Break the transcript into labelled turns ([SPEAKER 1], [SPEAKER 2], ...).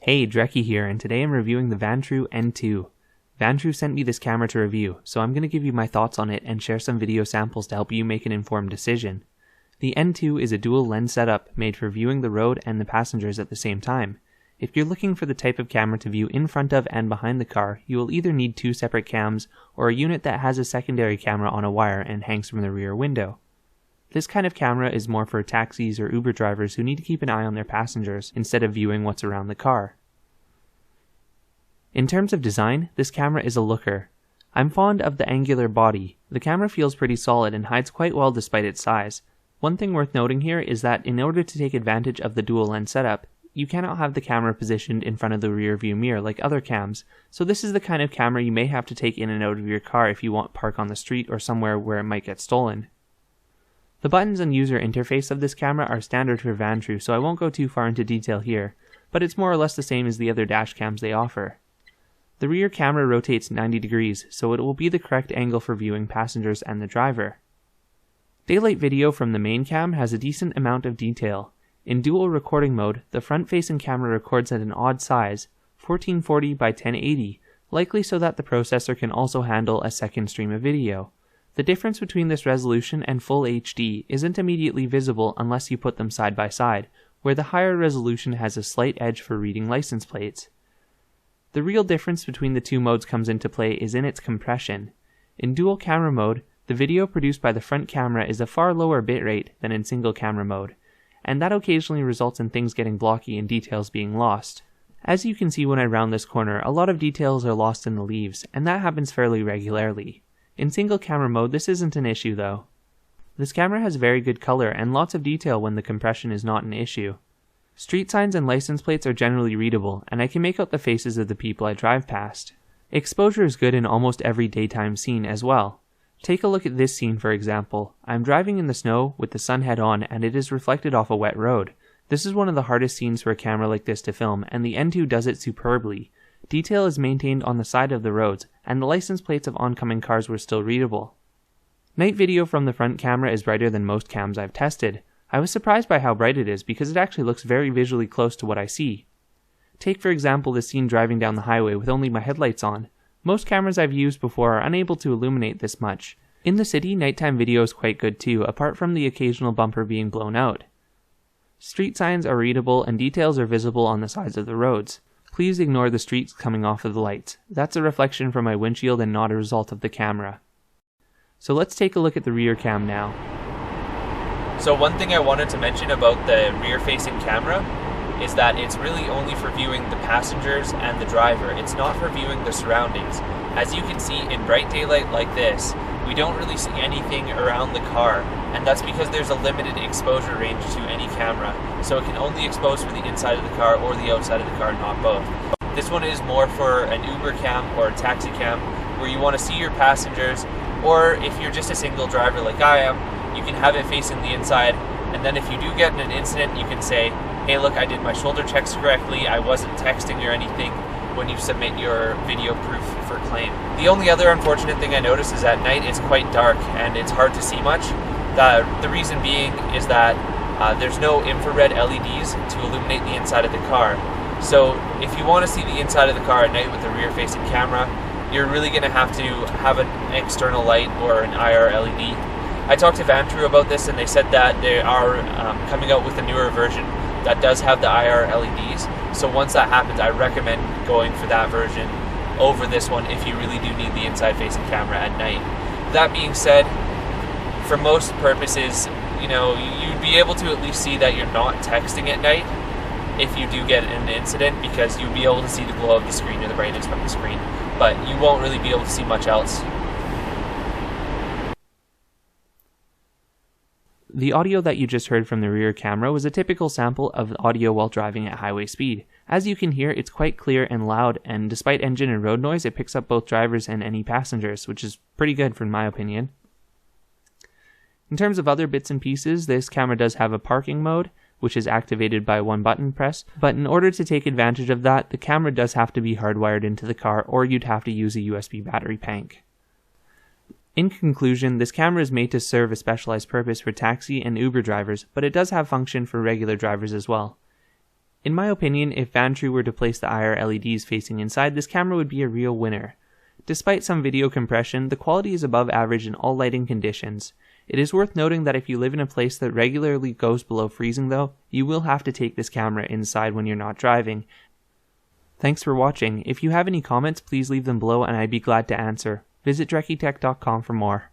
[SPEAKER 1] Hey, Dreckie here, and today I'm reviewing the Vantrue N2. Vantrue sent me this camera to review, so I'm going to give you my thoughts on it and share some video samples to help you make an informed decision. The N2 is a dual lens setup made for viewing the road and the passengers at the same time. If you're looking for the type of camera to view in front of and behind the car, you will either need two separate cams or a unit that has a secondary camera on a wire and hangs from the rear window. This kind of camera is more for taxis or Uber drivers who need to keep an eye on their passengers instead of viewing what's around the car. In terms of design, this camera is a looker. I'm fond of the angular body. The camera feels pretty solid and hides quite well despite its size. One thing worth noting here is that in order to take advantage of the dual lens setup, you cannot have the camera positioned in front of the rear view mirror like other cams, so this is the kind of camera you may have to take in and out of your car if you want to park on the street or somewhere where it might get stolen. The buttons and user interface of this camera are standard for Vantrue, so I won't go too far into detail here, but it's more or less the same as the other dash cams they offer. The rear camera rotates 90 degrees, so it will be the correct angle for viewing passengers and the driver. Daylight video from the main cam has a decent amount of detail. In dual recording mode, the front-facing camera records at an odd size, 1440 by 1080, likely so that the processor can also handle a second stream of video. The difference between this resolution and full HD isn't immediately visible unless you put them side by side, where the higher resolution has a slight edge for reading license plates. The real difference between the two modes comes into play is in its compression. In dual camera mode, the video produced by the front camera is a far lower bitrate than in single camera mode, and that occasionally results in things getting blocky and details being lost. As you can see when I round this corner, a lot of details are lost in the leaves, and that happens fairly regularly. In single camera mode, this isn't an issue though. This camera has very good color and lots of detail when the compression is not an issue. Street signs and license plates are generally readable, and I can make out the faces of the people I drive past. Exposure is good in almost every daytime scene as well. Take a look at this scene for example. I'm driving in the snow with the sun head on and it is reflected off a wet road. This is one of the hardest scenes for a camera like this to film, and the N2 does it superbly. Detail is maintained on the side of the roads, and the license plates of oncoming cars were still readable. Night video from the front camera is brighter than most cams I've tested. I was surprised by how bright it is because it actually looks very visually close to what I see. Take for example this scene driving down the highway with only my headlights on. Most cameras I've used before are unable to illuminate this much. In the city, nighttime video is quite good too, apart from the occasional bumper being blown out. Street signs are readable and details are visible on the sides of the roads. Please ignore the streaks coming off of the lights. That's a reflection from my windshield and not a result of the camera. So let's take a look at the rear cam now.
[SPEAKER 2] So one thing I wanted to mention about the rear-facing camera is that it's really only for viewing the passengers and the driver. It's not for viewing the surroundings. As you can see in bright daylight like this, we don't really see anything around the car, and that's because there's a limited exposure range to any camera, so it can only expose for the inside of the car or the outside of the car, not both. This one is more for an Uber cam or a taxi cam where you want to see your passengers, or if you're just a single driver like I am, you can have it facing the inside, and then if you do get in an incident, you can say, hey look, I did my shoulder checks correctly, I wasn't texting or anything, when you submit your video proof for claim. The only other unfortunate thing I noticed is at night it's quite dark and it's hard to see much. The reason being is that there's no infrared LEDs to illuminate the inside of the car. So if you want to see the inside of the car at night with a rear-facing camera, you're really going to have an external light or an IR LED. I talked to Vantrue about this and they said that they are coming out with a newer version that does have the IR LEDs. So once that happens, I recommend going for that version over this one if you really do need the inside-facing camera at night. That being said, for most purposes, you'd be able to at least see that you're not texting at night if you do get in an incident, because you'd be able to see the glow of the screen or the brightness from the screen, but you won't really be able to see much else.
[SPEAKER 1] The audio that you just heard from the rear camera was a typical sample of audio while driving at highway speed. As you can hear, it's quite clear and loud, and despite engine and road noise, it picks up both drivers and any passengers, which is pretty good for my opinion. In terms of other bits and pieces, this camera does have a parking mode, which is activated by one button press, but in order to take advantage of that, the camera does have to be hardwired into the car, or you'd have to use a USB battery pack. In conclusion, this camera is made to serve a specialized purpose for taxi and Uber drivers, but it does have function for regular drivers as well. In my opinion, if Vantrue were to place the IR LEDs facing inside, this camera would be a real winner. Despite some video compression, the quality is above average in all lighting conditions. It is worth noting that if you live in a place that regularly goes below freezing though, you will have to take this camera inside when you're not driving. Thanks for watching. If you have any comments, please leave them below and I'd be glad to answer. Visit DrekiTech.com for more.